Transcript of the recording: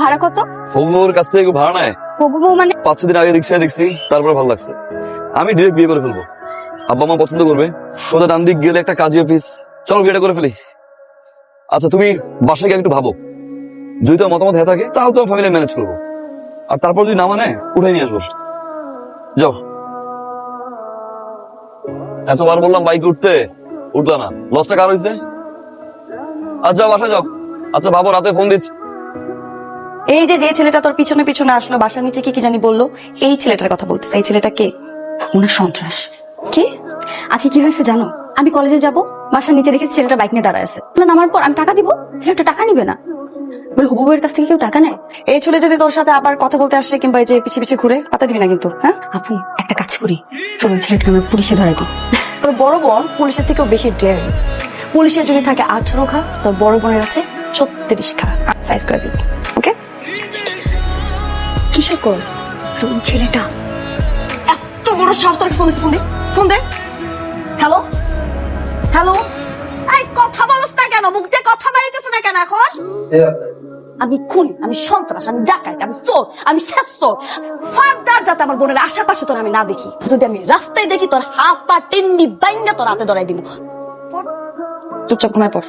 ভাড়া কত? হবুর কাছ থেকে ভাড়া নেয় হবু বউ মানে? 5-6 দিন আগে রিক্সায় দেখছি, তারপরে ভালো লাগছে। আমি ডিরেক্ট বিয়ে করে ফেলবো, আব্বা মা পছন্দ করবে। সোজা ডান দিক গেলে একটা কাজী অফিস, চল বিয়েটা করে ফেলি। আচ্ছা তুমি বাসায় গিয়ে একটু ভাবো, যদি তোমার মতামত হয়ে থাকে তাহলে তোমার ফ্যামিলি ম্যানেজ করবো, আর তারপর যদি না মানে উঠাই নিয়ে আসবো। যাও। এতবার বললাম বাইক উঠতে, উঠলা না, লসটা কার হয়েছে? আচ্ছা বাসায় যাও। আচ্ছা ভাবো, রাতে ফোন দিচ্ছি। এই যে ছেলেটা তোর পিছনে পিছনে আসলো, বাসার নিচে কি জানি বললো, এই ছেলেটার কথা বলতেছে। এই ছেলেটা কে? ওনার সন্ত্রাস। কি? আজকে কি হয়েছে জানো? আমি কলেজে যাব, বাসার নিচে দেখে ছেলেটা বাইক নিয়ে দাঁড়ায় আছে। নামার পর আমি টাকা দিব, ছেলেটা টাকা নিবে না। বলে হবু বউয়ের কাছ থেকে কেউ টাকা নেয়? এই ছেলে যদি তোর সাথে আবার কথা বলতে আসে কিংবা এই যে পিছিয়ে পিছিয়ে ঘুরে, পাতা দিবি না কিন্তু। হ্যাঁ, আপু একটা কাজ করি, চলো ছেলেটাকে আমরা পুলিশে ধরাই দিই। তোর বড় বোন পুলিশের থেকেও বেশি ডেয়ারি। পুলিশের যদি থাকে 18 খা, তোর বড় বোনের আছে 36 খা। সাইজ করে দিবি, ওকে? কিসের কর? ওই ছেলেটা এত বড় সাহস তোর! ফোন দিচ্ছি, ফোন দে, ফোন দে। Hello, hello. এই কথা বলছ না কেন? মুখ দিয়ে কথা বেরিতেছে না কেন এখন? আমি খুনি, আমি সন্ত্রাস, আমি ডাকাত, আমি চোর, আমি শেষচোর। ফার্দার যাতে আমার বোনের আশেপাশে তোর আমি না দেখি। যদি আমি রাস্তায় দেখি, তোর হাত পা টিন্ডি বাইঙ্গা তোর হাতে ধরাই দিব। চুপচাপ ঘুমায় পড়।